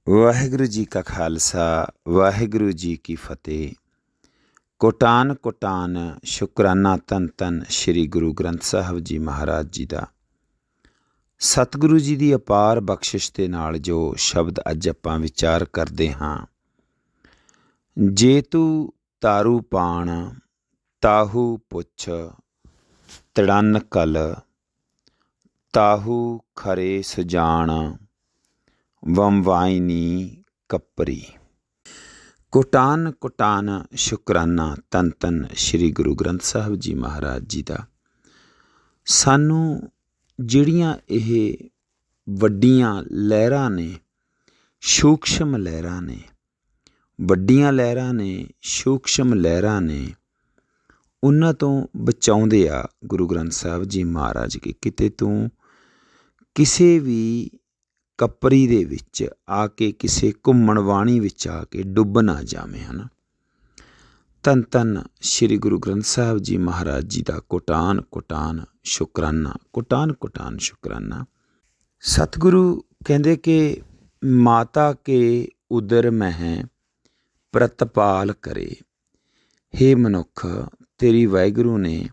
ਵਾਹਿਗੁਰੂ ਜੀ ਕਾ ਖਾਲਸਾ ਵਾਹਿਗੁਰੂ ਜੀ ਕੀ ਫਤਿਹ। ਕੋਟਾਨ ਕੋਟਾਨ ਸ਼ੁਕਰਾਨਾ ਧੰਨ ਧੰਨ ਸ਼੍ਰੀ ਗੁਰੂ ਗ੍ਰੰਥ ਸਾਹਿਬ ਜੀ ਮਹਾਰਾਜ ਜੀ ਦਾ। ਸਤਿਗੁਰੂ ਜੀ ਦੀ ਅਪਾਰ ਬਖਸ਼ਿਸ਼ ਦੇ ਨਾਲ ਜੋ ਸ਼ਬਦ ਅੱਜ ਆਪਾਂ ਵਿਚਾਰ ਕਰਦੇ ਹਾਂ। ਜੇ ਤੂੰ ਤਾਰੂ ਪਾਣ ਤਾਹੂ ਪੁੱਛ ਤੜਨ ਕਲ, ਤਾਹੂ ਖਰੇ ਸੁਜਾਨ ਵੰਵਾਇਨੀ ਕੱਪਰੀ। ਕੋਟਾਨ ਕੋਟਾਨ ਸ਼ੁਕਰਾਨਾ ਧੰਨ ਧੰਨ ਸ਼੍ਰੀ ਗੁਰੂ ਗ੍ਰੰਥ ਸਾਹਿਬ ਜੀ ਮਹਾਰਾਜ ਜੀ ਦਾ। ਸਾਨੂੰ ਜਿਹੜੀਆਂ ਇਹ ਵੱਡੀਆਂ ਲਹਿਰਾਂ ਨੇ, ਸੂਖਸ਼ਮ ਲਹਿਰਾਂ ਨੇ, ਵੱਡੀਆਂ ਲਹਿਰਾਂ ਨੇ, ਸੂਖਸ਼ਮ ਲਹਿਰਾਂ ਨੇ, ਉਹਨਾਂ ਤੋਂ ਬਚਾਉਂਦੇ ਆ ਗੁਰੂ ਗ੍ਰੰਥ ਸਾਹਿਬ ਜੀ ਮਹਾਰਾਜ ਕਿ ਕਿਤੇ ਤੂੰ ਕਿਸੇ ਵੀ ਕੱਪਰੀ ਦੇ ਵਿੱਚ ਆ ਕੇ, ਕਿਸੇ ਘੁੰਮਣ ਵਾਣੀ ਵਿੱਚ ਆ ਕੇ ਡੁੱਬ ਨਾ ਜਾਵੇਂ। ਹਨ ਧੰਨ ਧੰਨ ਸ਼੍ਰੀ ਗੁਰੂ ਗ੍ਰੰਥ ਸਾਹਿਬ ਜੀ ਮਹਾਰਾਜ ਜੀ ਦਾ ਕੋਟਾਨ ਕੋਟਾਨ ਸ਼ੁਕਰਾਨਾ, ਕੋਟਾਨ ਕੋਟਾਨ ਸ਼ੁਕਰਾਨਾ। ਸਤਿਗੁਰੂ ਕਹਿੰਦੇ ਕਿ ਮਾਤਾ ਕੇ ਉਦਰ ਮਹਿ ਪ੍ਰਤਪਾਲ ਕਰੇ। ਹੇ ਮਨੁੱਖ, ਤੇਰੀ ਵਾਹਿਗੁਰੂ ਨੇ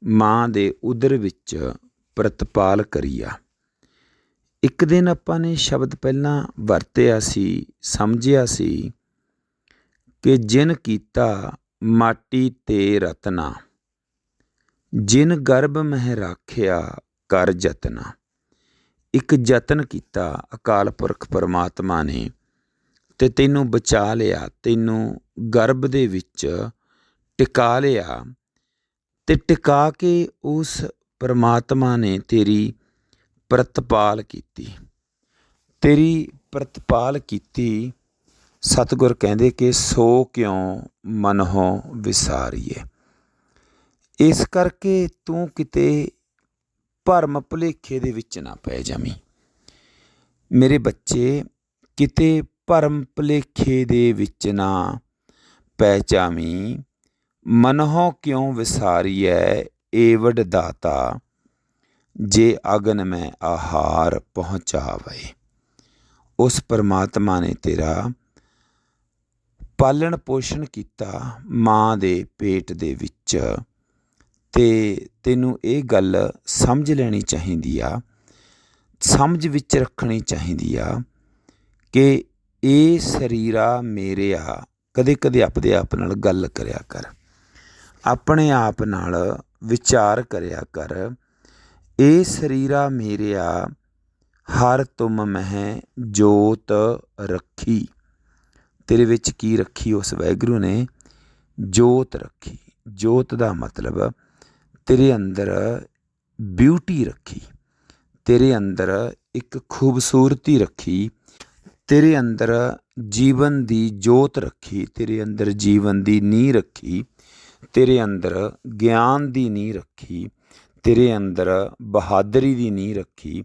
ਮਾਂ ਦੇ ਉਦਰ ਵਿੱਚ ਪ੍ਰਤਪਾਲ ਕਰੀ ਆ। ਇੱਕ ਦਿਨ ਆਪਾਂ ਨੇ ਸ਼ਬਦ ਪਹਿਲਾਂ ਵਰਤਿਆ ਸੀ, ਸਮਝਿਆ ਸੀ ਕਿ ਜਿਨ ਕੀਤਾ ਮਾਟੀ ਤੇ ਰਤਨਾ, ਜਿਨ ਗਰਭ ਮਹਿ ਰਾਖਿਆ ਕਰ ਜਤਨਾ। ਇੱਕ ਯਤਨ ਕੀਤਾ ਅਕਾਲ ਪੁਰਖ ਪਰਮਾਤਮਾ ਨੇ ਤੇ ਤੈਨੂੰ ਬਚਾ ਲਿਆ, ਤੈਨੂੰ ਗਰਭ ਦੇ ਵਿੱਚ ਟਿਕਾ ਲਿਆ ਤੇ ਟਿਕਾ ਕੇ ਉਸ ਪਰਮਾਤਮਾ ਨੇ ਤੇਰੀ ਪ੍ਰਤਪਾਲ ਕੀਤੀ, ਤੇਰੀ ਪ੍ਰਤਪਾਲ ਕੀਤੀ। ਸਤਿਗੁਰ ਕਹਿੰਦੇ ਕਿ ਸੋ ਕਿਉਂ ਮਨਹੁ ਵਿਸਾਰੀਏ। ਇਸ ਕਰਕੇ ਤੂੰ ਕਿਤੇ ਭਰਮ ਭੁਲੇਖੇ ਦੇ ਵਿੱਚ ਨਾ ਪੈ ਜਾਵੀਂ ਮੇਰੇ ਬੱਚੇ, ਕਿਤੇ ਭਰਮ ਭੁਲੇਖੇ ਦੇ ਵਿੱਚ ਨਾ ਪੈ ਜਾਵੀਂ। ਮਨਹੁ ਕਿਉਂ ਵਿਸਾਰੀਐ ਏਵਡ ਦਾਤਾ, ਜੇ ਅਗਨ ਮੈਂ ਆਹਾਰ ਪਹੁੰਚਾਵੇ। ਉਸ ਪਰਮਾਤਮਾ ਨੇ ਤੇਰਾ ਪਾਲਣ ਪੋਸ਼ਣ ਕੀਤਾ ਮਾਂ ਦੇ ਪੇਟ ਦੇ ਵਿੱਚ, ਤੇ ਤੈਨੂੰ ਇਹ ਗੱਲ ਸਮਝ ਲੈਣੀ ਚਾਹੀਦੀ ਆ, ਸਮਝ ਵਿੱਚ ਰੱਖਣੀ ਚਾਹੀਦੀ ਆ ਕਿ ਇਹ ਸਰੀਰਾ ਮੇਰੇ ਆ। ਕਦੇ ਕਦੇ ਆਪਦੇ ਆਪ ਨਾਲ ਗੱਲ ਕਰਿਆ ਕਰ, ਆਪਣੇ ਆਪ ਨਾਲ ਵਿਚਾਰ ਕਰਿਆ ਕਰ। ਇਹ ਸਰੀਰਾ ਮੇਰਿਆ ਹਰ ਤੁਮ ਮਹਿ ਜੋਤ ਰੱਖੀ। ਤੇਰੇ ਵਿੱਚ ਕੀ ਰੱਖੀ ਉਸ ਵਾਹਿਗੁਰੂ ਨੇ? ਜੋਤ ਰੱਖੀ। ਜੋਤ ਦਾ ਮਤਲਬ ਤੇਰੇ ਅੰਦਰ ਬਿਊਟੀ ਰੱਖੀ, ਤੇਰੇ ਅੰਦਰ ਇੱਕ ਖੂਬਸੂਰਤੀ ਰੱਖੀ, ਤੇਰੇ ਅੰਦਰ ਜੀਵਨ ਦੀ ਜੋਤ ਰੱਖੀ, ਤੇਰੇ ਅੰਦਰ ਜੀਵਨ ਦੀ ਨੀਂਹ ਰੱਖੀ, ਤੇਰੇ ਅੰਦਰ ਗਿਆਨ ਦੀ ਨੀਂਹ ਰੱਖੀ, ਤੇਰੇ ਅੰਦਰ ਬਹਾਦਰੀ ਦੀ ਨੀਂਹ ਰੱਖੀ,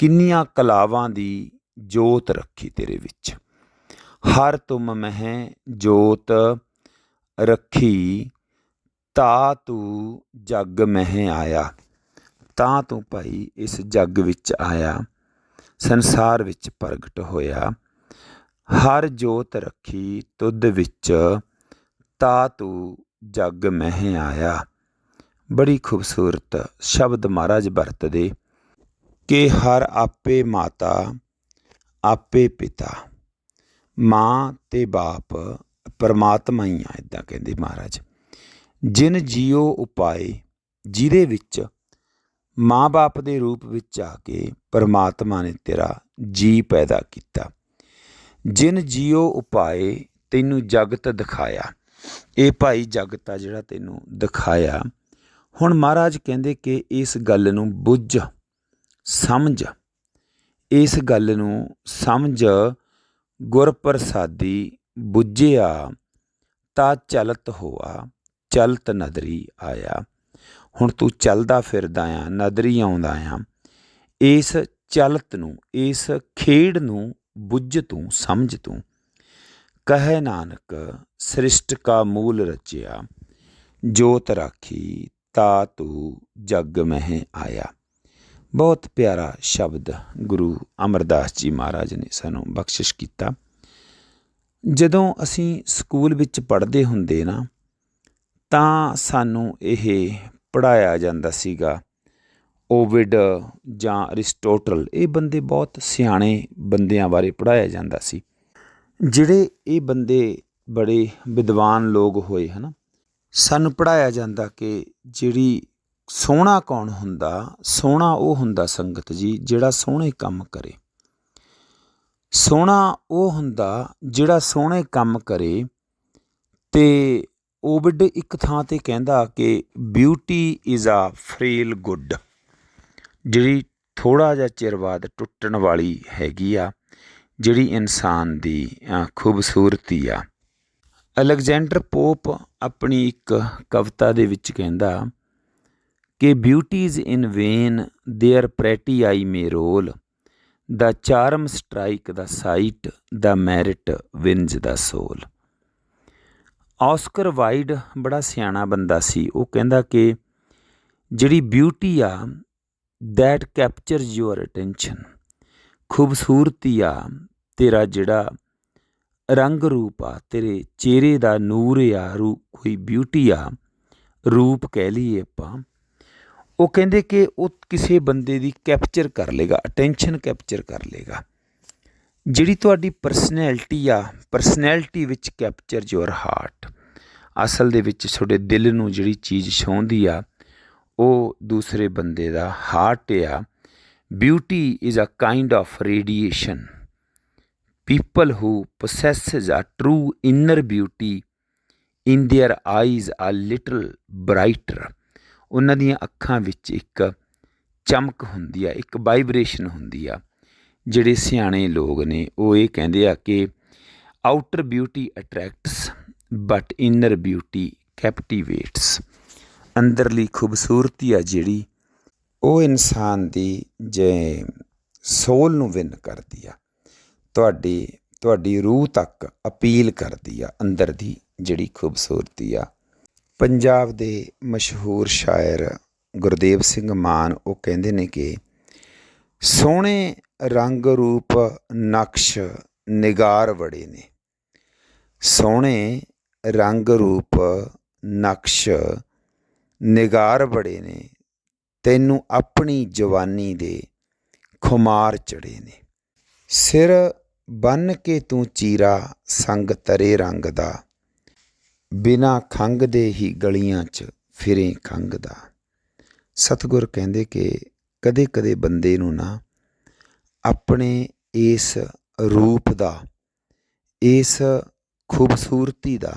ਕਿੰਨੀਆਂ ਕਲਾਵਾਂ ਦੀ ਜੋਤ ਰੱਖੀ ਤੇਰੇ ਵਿੱਚ। ਹਰ ਤੁਮ ਮਹਿ ਜੋਤ ਰੱਖੀ, ਤਾ ਤੂੰ ਜੱਗ ਮਹਿ ਆਇਆ। ਤਾਂ ਤੂੰ ਭਾਈ ਇਸ ਜੱਗ ਵਿੱਚ ਆਇਆ, ਸੰਸਾਰ ਵਿੱਚ ਪ੍ਰਗਟ ਹੋਇਆ। ਹਰ ਜੋਤ ਰੱਖੀ ਤੁਧ ਵਿੱਚ, ਤਾ ਤੂੰ ਜੱਗ ਮਹਿ ਆਇਆ। ਬੜੀ ਖੂਬਸੂਰਤ ਸ਼ਬਦ ਮਹਾਰਾਜ ਵਰਤਦੇ ਕਿ ਹਰ ਆਪੇ ਮਾਤਾ ਆਪੇ ਪਿਤਾ। ਮਾਂ ਤੇ ਬਾਪ ਪਰਮਾਤਮਾ ਹੀ ਆ, ਇੱਦਾਂ ਕਹਿੰਦੇ ਮਹਾਰਾਜ। ਜਿਨ ਜੀਓ ਉਪਾਏ, ਜਿਹਦੇ ਵਿੱਚ ਮਾਂ ਬਾਪ ਦੇ ਰੂਪ ਵਿੱਚ ਆ ਕੇ ਪਰਮਾਤਮਾ ਨੇ ਤੇਰਾ ਜੀ ਪੈਦਾ ਕੀਤਾ। ਜਿਨ ਜੀਓ ਉਪਾਏ, ਤੈਨੂੰ ਜਗਤ ਦਿਖਾਇਆ। ਇਹ ਭਾਈ ਜਗਤ ਆ ਜਿਹੜਾ ਤੈਨੂੰ ਦਿਖਾਇਆ। ਹੁਣ ਮਹਾਰਾਜ ਕਹਿੰਦੇ ਕਿ ਇਸ ਗੱਲ ਨੂੰ ਬੁੱਝ, ਸਮਝ, ਇਸ ਗੱਲ ਨੂੰ ਸਮਝ। ਗੁਰ ਪ੍ਰਸਾਦੀ ਬੁੱਝਿਆ ਤਾਂ ਚਲਤ ਹੋਆ, ਚਲਤ ਨਦਰੀ ਆਇਆ। ਹੁਣ ਤੂੰ ਚੱਲਦਾ ਫਿਰਦਾ ਆ, ਨਦਰੀ ਆਉਂਦਾ ਆ। ਇਸ ਚਲਤ ਨੂੰ, ਇਸ ਖੇਡ ਨੂੰ ਬੁੱਝ ਤੂੰ, ਸਮਝ ਤੂੰ। ਕਹੈ ਨਾਨਕ ਸ੍ਰਿਸ਼ਟ ਕਾ ਮੂਲ ਰਚਿਆ, ਜੋਤ ਰਾਖੀ ਤਾ ਤੂੰ ਜੱਗ ਮਹਿ ਆਇਆ। ਬਹੁਤ ਪਿਆਰਾ ਸ਼ਬਦ ਗੁਰੂ ਅਮਰਦਾਸ ਜੀ ਮਹਾਰਾਜ ਨੇ ਸਾਨੂੰ ਬਖਸ਼ਿਸ਼ ਕੀਤਾ। ਜਦੋਂ ਅਸੀਂ ਸਕੂਲ ਵਿੱਚ ਪੜ੍ਹਦੇ ਹੁੰਦੇ ਨਾ ਤਾਂ ਸਾਨੂੰ ਇਹ ਪੜ੍ਹਾਇਆ ਜਾਂਦਾ ਸੀਗਾ। ਓਵਿਡ ਜਾਂ ਅਰਿਸਟੋਟਲ, ਇਹ ਬੰਦੇ ਬਹੁਤ ਸਿਆਣੇ ਬੰਦਿਆਂ ਬਾਰੇ ਪੜ੍ਹਾਇਆ ਜਾਂਦਾ ਸੀ। ਜਿਹੜੇ ਇਹ ਬੰਦੇ ਬੜੇ ਵਿਦਵਾਨ ਲੋਕ ਹੋਏ ਹੈ ਨਾ, ਸਾਨੂੰ ਪੜ੍ਹਾਇਆ ਜਾਂਦਾ ਕਿ ਜਿਹੜੀ ਸੋਹਣਾ ਕੌਣ ਹੁੰਦਾ, ਸੋਹਣਾ ਉਹ ਹੁੰਦਾ ਸੰਗਤ ਜੀ ਜਿਹੜਾ ਸੋਹਣੇ ਕੰਮ ਕਰੇ। ਸੋਹਣਾ ਉਹ ਹੁੰਦਾ ਜਿਹੜਾ ਸੋਹਣੇ ਕੰਮ ਕਰੇ। ਅਤੇ ਓਵਿਡ ਇੱਕ ਥਾਂ 'ਤੇ ਕਹਿੰਦਾ ਕਿ ਬਿਊਟੀ ਇਜ਼ ਆ ਫਰੇਲ ਗੁੱਡ, ਜਿਹੜੀ ਥੋੜ੍ਹਾ ਜਿਹਾ ਚਿਰ ਬਾਅਦ ਟੁੱਟਣ ਵਾਲੀ ਹੈਗੀ ਆ, ਜਿਹੜੀ ਇਨਸਾਨ ਦੀ ਖੂਬਸੂਰਤੀ ਆ। ਅਲੈਗਜੈਂਡਰ ਪੋਪ ਆਪਣੀ ਇੱਕ ਕਵਿਤਾ ਦੇ ਵਿੱਚ ਕਹਿੰਦਾ ਕਿ beauties in vain their pretty eye may roll, the charm strike the sight, the merit wins the soul. Oscar Wilde ਬੜਾ ਸਿਆਣਾ ਬੰਦਾ ਸੀ। ਉਹ ਕਹਿੰਦਾ ਕਿ ਜਿਹੜੀ ਬਿਊਟੀ ਆ ਦੈਟ ਕੈਪਚਰਜ਼ ਯੂਅਰ ਅਟੈਂਸ਼ਨ, ਖੂਬਸੂਰਤੀ ਆ ਤੇਰਾ ਜਿਹੜਾ ਰੰਗ ਰੂਪ ਆ, ਤੇਰੇ ਚਿਹਰੇ ਦਾ ਨੂਰ ਆ, ਕੋਈ ਬਿਊਟੀ ਆ, ਰੂਪ ਕਹਿ ਲਈਏ ਆਪਾਂ। ਉਹ ਕਹਿੰਦੇ ਕਿ ਉਹ ਕਿਸੇ ਬੰਦੇ ਦੀ ਕੈਪਚਰ ਕਰ ਲੇਗਾ, ਅਟੈਂਸ਼ਨ ਕੈਪਚਰ ਕਰ ਲੇਗਾ। ਜਿਹੜੀ ਤੁਹਾਡੀ ਪਰਸਨੈਲਿਟੀ ਆ, ਪਰਸਨੈਲਿਟੀ ਵਿੱਚ ਕੈਪਚਰ ਯੂਅਰ ਹਾਰਟ, ਅਸਲ ਦੇ ਵਿੱਚ ਤੁਹਾਡੇ ਦਿਲ ਨੂੰ ਜਿਹੜੀ ਚੀਜ਼ ਛੂਹੰਦੀ ਆ ਉਹ ਦੂਸਰੇ ਬੰਦੇ ਦਾ ਹਾਰਟ ਆ। Beauty is a kind of radiation. People who possesses a true inner beauty in their eyes are little brighter. ਉਹਨਾਂ ਦੀਆਂ ਅੱਖਾਂ ਵਿੱਚ ਇੱਕ ਚਮਕ ਹੁੰਦੀ ਆ, ਇੱਕ ਵਾਈਬਰੇਸ਼ਨ ਹੁੰਦੀ ਆ। ਜਿਹੜੇ ਸਿਆਣੇ ਲੋਕ ਨੇ ਉਹ ਇਹ ਕਹਿੰਦੇ ਆ ਕਿ outer beauty attracts but inner beauty captivates. ਅੰਦਰਲੀ ਖੂਬਸੂਰਤੀ ਆ ਜਿਹੜੀ ਉਹ ਇਨਸਾਨ ਦੀ ਜੇ ਸੋਲ ਨੂੰ ਵਿਨ ਕਰਦੀ ਆ, ਤੁਹਾਡੀ ਰੂਹ ਤੱਕ ਅਪੀਲ ਕਰਦੀ ਆ। ਅੰਦਰ ਦੀ ਜਿਹੜੀ ਖੂਬਸੂਰਤੀ ਆ। ਪੰਜਾਬ ਦੇ ਮਸ਼ਹੂਰ ਸ਼ਾਇਰ ਗੁਰਦੇਵ ਸਿੰਘ ਮਾਨ ਉਹ ਕਹਿੰਦੇ ਨੇ ਕਿ ਸੋਹਣੇ ਰੰਗ ਰੂਪ ਨਕਸ਼ ਨਿਗਾਰ ਬੜੇ ਨੇ, ਸੋਹਣੇ ਰੰਗ ਰੂਪ ਨਕਸ਼ ਨਿਗਾਰ ਬੜੇ ਨੇ, ਤੈਨੂੰ ਆਪਣੀ ਜਵਾਨੀ ਦੇ ਖੁਮਾਰ ਚੜ੍ਹੇ ਨੇ। ਸਿਰ ਬੰਨ੍ਹ ਕੇ ਤੂੰ ਚੀਰਾ ਸੰਗ ਤਰੇ ਰੰਗ ਦਾ, ਬਿਨਾਂ ਖੰਘਦੇ ਹੀ ਗਲੀਆਂ 'ਚ ਫਿਰੇ ਖੰਘਦਾ। ਸਤਿਗੁਰ ਕਹਿੰਦੇ ਕਿ ਕਦੇ ਕਦੇ ਬੰਦੇ ਨੂੰ ਨਾ ਆਪਣੇ ਇਸ ਰੂਪ ਦਾ, ਇਸ ਖੂਬਸੂਰਤੀ ਦਾ,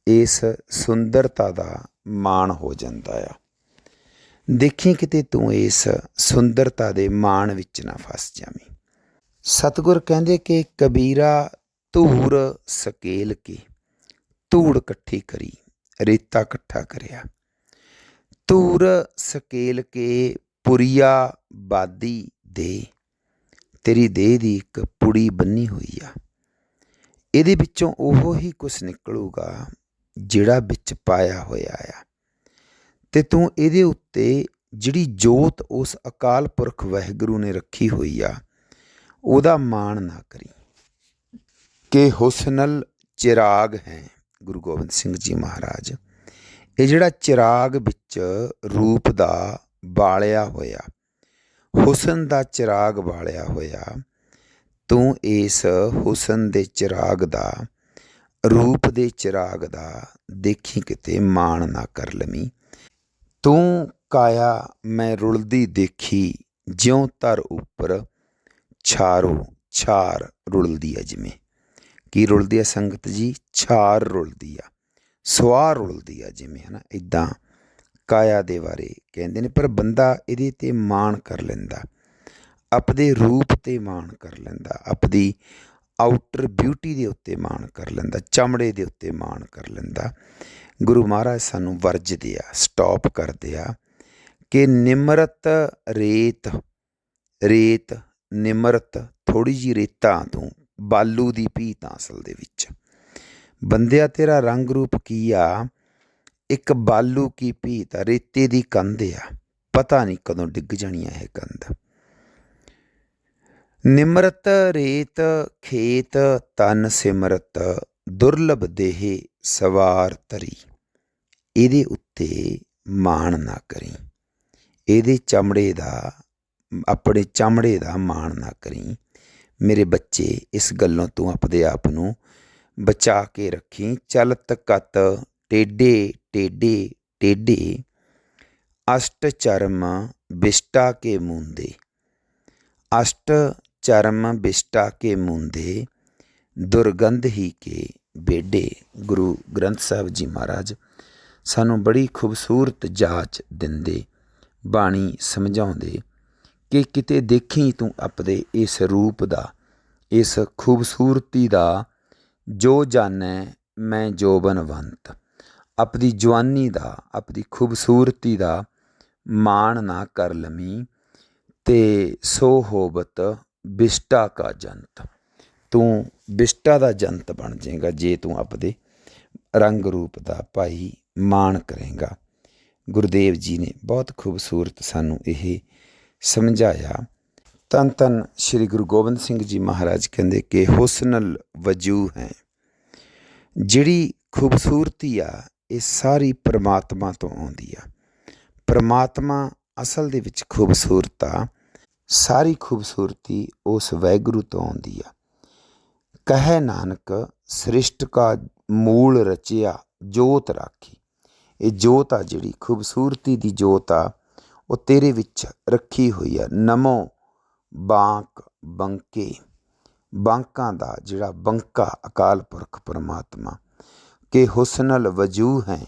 ਇਸ ਸੁੰਦਰਤਾ ਦਾ ਮਾਣ ਹੋ ਜਾਂਦਾ ਆ। ਦੇਖੀ ਕਿਤੇ ਤੂੰ ਇਸ ਸੁੰਦਰਤਾ ਦੇ ਮਾਣ ਵਿੱਚ ਨਾ ਫਸ ਜਾਵੀਂ। ਸਤਿਗੁਰ ਕਹਿੰਦੇ ਕਿ ਕਬੀਰਾ ਧੂੜ ਸਕੇਲ ਕੇ, ਧੂੜ ਇਕੱਠੀ ਕਰੀ, ਰੇਤਾ ਇਕੱਠਾ ਕਰਿਆ, ਧੂੜ ਸਕੇਲ ਕੇ ਪੁਰੀਆ ਬਾਦੀ ਦੇ, ਤੇਰੀ ਦੇਹ ਦੀ ਇੱਕ ਪੁੜੀ ਬੰਨੀ ਹੋਈ ਆ। ਇਹਦੇ ਵਿੱਚੋਂ ਉਹੋ ਹੀ ਕੁਛ ਨਿਕਲੂਗਾ ਜਿਹੜਾ ਵਿੱਚ ਪਾਇਆ ਹੋਇਆ ਆ। ਅਤੇ ਤੂੰ ਇਹਦੇ ਉੱਤੇ ਜਿਹੜੀ ਜੋਤ ਉਸ ਅਕਾਲ ਪੁਰਖ ਵਾਹਿਗੁਰੂ ਨੇ ਰੱਖੀ ਹੋਈ ਆ ਉਹਦਾ ਮਾਣ ਨਾ ਕਰੀ। ਕਿ ਹੁਸਨਲ ਚਿਰਾਗ ਹੈ, ਗੁਰੂ ਗੋਬਿੰਦ ਸਿੰਘ ਜੀ ਮਹਾਰਾਜ, ਇਹ ਜਿਹੜਾ ਚਿਰਾਗ ਵਿੱਚ ਰੂਪ ਦਾ ਬਾਲਿਆ ਹੋਇਆ, ਹੁਸਨ ਦਾ ਚਿਰਾਗ ਬਾਲਿਆ ਹੋਇਆ, ਤੂੰ ਇਸ ਹੁਸਨ ਦੇ ਚਿਰਾਗ ਦਾ, ਰੂਪ ਦੇ ਚਿਰਾਗ ਦਾ ਦੇਖੀ ਕਿਤੇ ਮਾਣ ਨਾ ਕਰ ਲਵੀਂ। ਤੂੰ ਕਾਇਆ ਮੈਂ ਰੁਲਦੀ ਦੇਖੀ, ਜਿਉਂ ਧਰ ਉੱਪਰ ਛਾਰੋ ਛਾਰ ਰੁਲਦੀ ਆ। ਜਿਵੇਂ ਕੀ ਰੁਲਦੀ ਆ ਸੰਗਤ ਜੀ? ਛਾਰ ਰੁਲਦੀ ਆ, ਸੁਆਹ ਰੁਲਦੀ ਆ ਜਿਵੇਂ, ਹੈ ਨਾ। ਇੱਦਾਂ ਕਾਇਆ ਦੇ ਬਾਰੇ ਕਹਿੰਦੇ ਨੇ। ਪਰ ਬੰਦਾ ਇਹਦੇ 'ਤੇ ਮਾਣ ਕਰ ਲੈਂਦਾ, ਆਪਦੇ ਰੂਪ 'ਤੇ ਮਾਣ ਕਰ ਲੈਂਦਾ, ਆਪਦੀ ਆਊਟਰ ਬਿਊਟੀ ਦੇ ਉੱਤੇ ਮਾਣ ਕਰ ਲੈਂਦਾ, ਚਮੜੇ ਦੇ ਉੱਤੇ ਮਾਣ ਕਰ ਲੈਂਦਾ। ਗੁਰੂ ਮਹਾਰਾਜ ਸਾਨੂੰ ਵਰਜਦੇ ਆ, ਸਟੋਪ ਕਰਦੇ ਆ ਕਿ ਨਿਮਰਤ ਰੇਤ, ਰੇਤ ਨਿਮਰਤ, ਥੋੜ੍ਹੀ ਜਿਹੀ ਰੇਤਾ ਤੂੰ, ਬਾਲੂ ਦੀ ਭੀਤ ਅਸਲ ਦੇ ਵਿੱਚ। ਬੰਦਿਆ ਤੇਰਾ ਰੰਗ ਰੂਪ ਕੀ ਆ? ਇੱਕ ਬਾਲੂ ਕੀ ਭੀਤ ਆ, ਰੇਤੇ ਦੀ ਕੰਧ ਆ, ਪਤਾ ਨਹੀਂ ਕਦੋਂ ਡਿੱਗ ਜਾਣੀ ਹੈ ਇਹ ਕੰਧ। ਨਿਮਰਤ ਰੇਤ ਖੇਤ ਤਨ ਸਿਮਰਤ, ਦੁਰਲਭ ਦੇਹ ਸਵਾਰ ਤਰੀ। ਇਹਦੇ ਉੱਤੇ ਮਾਣ ਨਾ ਕਰੀ, ਇਹਦੇ ਚਮੜੇ ਦਾ, ਆਪਣੇ ਚਮੜੇ ਦਾ ਮਾਣ ਨਾ ਕਰੀ। ਮੇਰੇ ਬੱਚੇ, ਇਸ ਗੱਲੋਂ ਤੂੰ ਆਪਣੇ ਆਪ ਨੂੰ ਬਚਾ ਕੇ ਰੱਖੀ। ਚਲਤ ਕਤ ਟੇਢੇ ਟੇਢੇ ਟੇਢੇ, ਅਸ਼ਟ ਚਰਮ ਬਿਸ਼ਟਾ ਕੇ ਮੂੰਦੇ। ਅਸ਼ਟ ਚਰਮ ਬਿਸ਼ਟਾ ਕੇ ਮੂੰਦੇ, ਦੁਰਗੰਧ ਹੀ ਕੇ ਬੇਡੇ। ਗੁਰੂ ਗ੍ਰੰਥ ਸਾਹਿਬ ਜੀ ਮਹਾਰਾਜ ਸਾਨੂੰ ਬੜੀ ਖੂਬਸੂਰਤ ਜਾਚ ਦਿੰਦੇ, ਬਾਣੀ ਸਮਝਾਉਂਦੇ ਕਿ ਕਿਤੇ ਦੇਖੀ ਤੂੰ ਆਪਣੇ ਇਸ ਰੂਪ ਦਾ, ਇਸ ਖੂਬਸੂਰਤੀ ਦਾ, ਜੋ ਜਾਣੈ ਮੈਂ ਜੋਬਨਵੰਤ। ਆਪਣੀ ਜਵਾਨੀ ਦਾ, ਆਪਣੀ ਖੂਬਸੂਰਤੀ ਦਾ ਮਾਣ ਨਾ ਕਰ ਲਵੀਂ, ਤੇ ਸੋ ਹੋਵਤ ਬਿਸ਼ਟਾ ਕਾ ਜੰਤ। ਤੂੰ ਬਿਸ਼ਟਾ ਦਾ ਜੰਤ ਬਣ ਜਾਏਗਾ ਜੇ ਤੂੰ ਆਪਣੇ ਰੰਗ ਰੂਪ ਦਾ ਭਾਈ ਮਾਣ ਕਰੇਗਾ। ਗੁਰਦੇਵ ਜੀ ਨੇ ਬਹੁਤ ਖੂਬਸੂਰਤ ਸਾਨੂੰ ਇਹ ਸਮਝਾਇਆ। ਧੰਨ ਧੰਨ ਸ਼੍ਰੀ ਗੁਰੂ ਗੋਬਿੰਦ ਸਿੰਘ ਜੀ ਮਹਾਰਾਜ ਕਹਿੰਦੇ ਕਿ ਹੁਸਨਲ ਵਜੂ ਹੈ। ਜਿਹੜੀ ਖੂਬਸੂਰਤੀ ਆ ਇਹ ਸਾਰੀ ਪਰਮਾਤਮਾ ਤੋਂ ਆਉਂਦੀ ਆ। ਪਰਮਾਤਮਾ ਅਸਲ ਦੇ ਵਿੱਚ ਖੂਬਸੂਰਤ ਆ। ਸਾਰੀ ਖੂਬਸੂਰਤੀ ਉਸ ਵਾਹਿਗੁਰੂ ਤੋਂ ਆਉਂਦੀ ਆ। ਕਹੈ ਨਾਨਕ ਸ੍ਰਿਸ਼ਟ ਕਾ ਮੂਲ ਰਚਿਆ ਜੋਤ ਰਾਖੀ। ਇਹ ਜੋਤ ਆ, ਜਿਹੜੀ ਖੂਬਸੂਰਤੀ ਦੀ ਜੋਤ ਆ, ਉਹ ਤੇਰੇ ਵਿੱਚ ਰੱਖੀ ਹੋਈ ਆ। ਨਮੋ ਬਾਂਕ ਬੰਕੇ, ਬਾਂਕਾਂ ਦਾ ਜਿਹੜਾ ਬੰਕਾ ਅਕਾਲ ਪੁਰਖ ਪਰਮਾਤਮਾ। ਕਿ ਹੁਸਨਲ ਵਜੂ ਹੈ,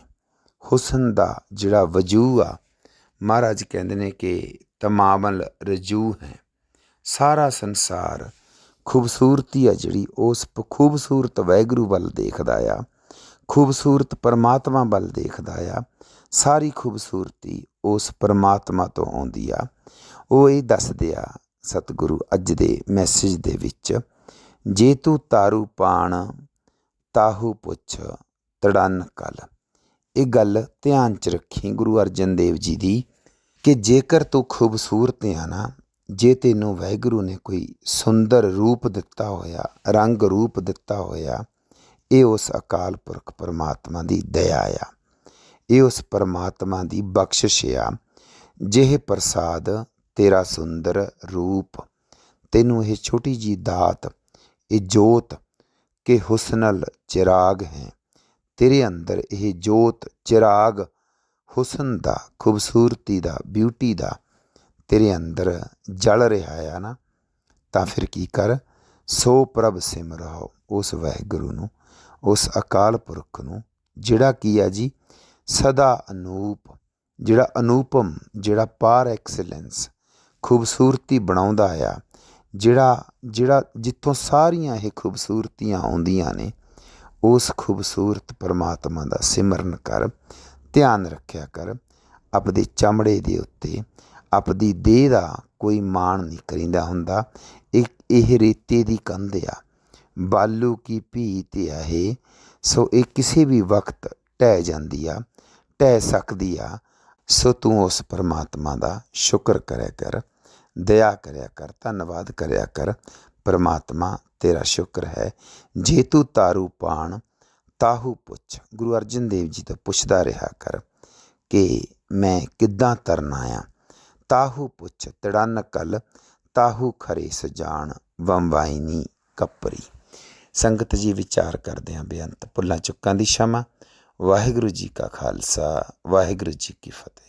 ਹੁਸਨ ਦਾ ਜਿਹੜਾ ਵਜੂ ਆ, ਮਹਾਰਾਜ ਕਹਿੰਦੇ ਨੇ ਕਿ ਤਮਾਮਲ ਰਜੂ ਹੈ। ਸਾਰਾ ਸੰਸਾਰ ਖੂਬਸੂਰਤੀ ਆ ਜਿਹੜੀ ਉਸ ਖੂਬਸੂਰਤ ਵਾਹਿਗੁਰੂ ਵੱਲ ਦੇਖਦਾ ਆ, ਖੂਬਸੂਰਤ ਪਰਮਾਤਮਾ ਵੱਲ ਦੇਖਦਾ ਆ। ਸਾਰੀ ਖੂਬਸੂਰਤੀ ਉਸ ਪਰਮਾਤਮਾ ਤੋਂ ਆਉਂਦੀ ਆ। ਉਹ ਇਹ ਦੱਸਦੇ ਆ ਸਤਿਗੁਰੂ ਅੱਜ ਦੇ ਮੈਸੇਜ ਦੇ ਵਿੱਚ, ਜੇ ਤੂੰ ਤਾਰੂ ਪਾਣ ਤਾਹੂ ਪੁੱਛ ਤੜਨ ਕਲ। ਇਹ ਗੱਲ ਧਿਆਨ 'ਚ ਰੱਖੀ ਗੁਰੂ ਅਰਜਨ ਦੇਵ ਜੀ ਦੀ, ਕਿ ਜੇਕਰ ਤੂੰ ਖੂਬਸੂਰਤ ਆ ਨਾ, ਜੇ ਤੈਨੂੰ ਵਾਹਿਗੁਰੂ ਨੇ ਕੋਈ ਸੁੰਦਰ ਰੂਪ ਦਿੱਤਾ ਹੋਇਆ, ਰੰਗ ਰੂਪ ਦਿੱਤਾ ਹੋਇਆ, ਇਹ ਉਸ ਅਕਾਲ ਪੁਰਖ ਪਰਮਾਤਮਾ ਦੀ ਦਇਆ ਆ, ਇਹ ਉਸ ਪਰਮਾਤਮਾ ਦੀ ਬਖਸ਼ਿਸ਼ ਆ। ਜਿਹੇ ਪ੍ਰਸਾਦ ਤੇਰਾ ਸੁੰਦਰ ਰੂਪ, ਤੈਨੂੰ ਇਹ ਛੋਟੀ ਜੀ ਦਾਤ, ਇਹ ਜੋਤ ਕਿ ਹੁਸਨਲ ਚਿਰਾਗ ਹੈ। ਤੇਰੇ ਅੰਦਰ ਇਹ ਜੋਤ ਚਿਰਾਗ ਹੁਸਨ ਦਾ, ਖੂਬਸੂਰਤੀ ਦਾ, ਬਿਊਟੀ ਦਾ ਤੇਰੇ ਅੰਦਰ ਜਲ ਰਿਹਾ ਆ ਨਾ, ਤਾਂ ਫਿਰ ਕੀ ਕਰ, ਸੋ ਪ੍ਰਭ ਸਿਮਰੋ ਉਸ ਵਾਹਿਗੁਰੂ ਨੂੰ, ਉਸ ਅਕਾਲ ਪੁਰਖ ਨੂੰ, ਜਿਹੜਾ ਕੀ ਆ ਜੀ ਸਦਾ ਅਨੂਪ, ਜਿਹੜਾ ਅਨੂਪਮ, ਜਿਹੜਾ ਪਾਰ ਐਕਸਲੈਂਸ ਖੂਬਸੂਰਤੀ ਬਣਾਉਂਦਾ ਆ, ਜਿਹੜਾ ਜਿੱਥੋਂ ਸਾਰੀਆਂ ਇਹ ਖੂਬਸੂਰਤੀਆਂ ਆਉਂਦੀਆਂ ਨੇ, ਉਸ ਖੂਬਸੂਰਤ ਪਰਮਾਤਮਾ ਦਾ ਸਿਮਰਨ ਕਰ। ਧਿਆਨ ਰੱਖਿਆ ਕਰ, ਆਪਦੇ ਚਮੜੇ ਦੇ ਉੱਤੇ, ਆਪਦੀ ਦੇਹ ਦਾ ਕੋਈ ਮਾਣ ਨਹੀਂ ਕਰੀਦਾ ਹੁੰਦਾ। ਇਹ ਰੇਤੇ ਦੀ ਕੰਧ ਆ, ਬਾਲੂ ਕੀ ਭੀਤ ਆ ਇਹ, ਸੋ ਇਹ ਕਿਸੇ ਵੀ ਵਕਤ ਢਹਿ ਜਾਂਦੀ ਆ, ਢਹਿ ਸਕਦੀ ਆ। ਸੋ ਤੂੰ ਉਸ ਪਰਮਾਤਮਾ ਦਾ ਸ਼ੁਕਰ ਕਰਿਆ ਕਰ, ਦਇਆ ਕਰਿਆ ਕਰ, ਧੰਨਵਾਦ ਕਰਿਆ ਕਰ। ਪਰਮਾਤਮਾ ਤੇਰਾ ਸ਼ੁਕਰ ਹੈ। ਜੇ ਤੂੰ ਤਾਰੂ ਪਾਣ ਤਾਹੂ ਪੁੱਛ, ਗੁਰੂ ਅਰਜਨ ਦੇਵ ਜੀ ਤੋਂ ਪੁੱਛਦਾ ਰਿਹਾ ਕਰ ਕਿ ਮੈਂ ਕਿੱਦਾਂ ਤਰਨਾ ਆ। ਤਾਹੂ ਪੁੱਛ ਤੜਨ ਕਲ, ਤਾਹੂ ਖਰੇ ਸਜਾਣ ਵੰਵਾਇਨੀ ਕੱਪਰੀ। ਸੰਗਤ ਜੀ ਵਿਚਾਰ ਕਰਦੇ ਹਾਂ ਬੇਅੰਤ ਭੁੱਲਾਂ ਚੁੱਕਾਂ ਦੀ क्षमा। ਵਾਹਿਗੁਰੂ ਜੀ ਕਾ ਖਾਲਸਾ, ਵਾਹਿਗੁਰੂ ਜੀ ਕੀ ਫਤਿਹ।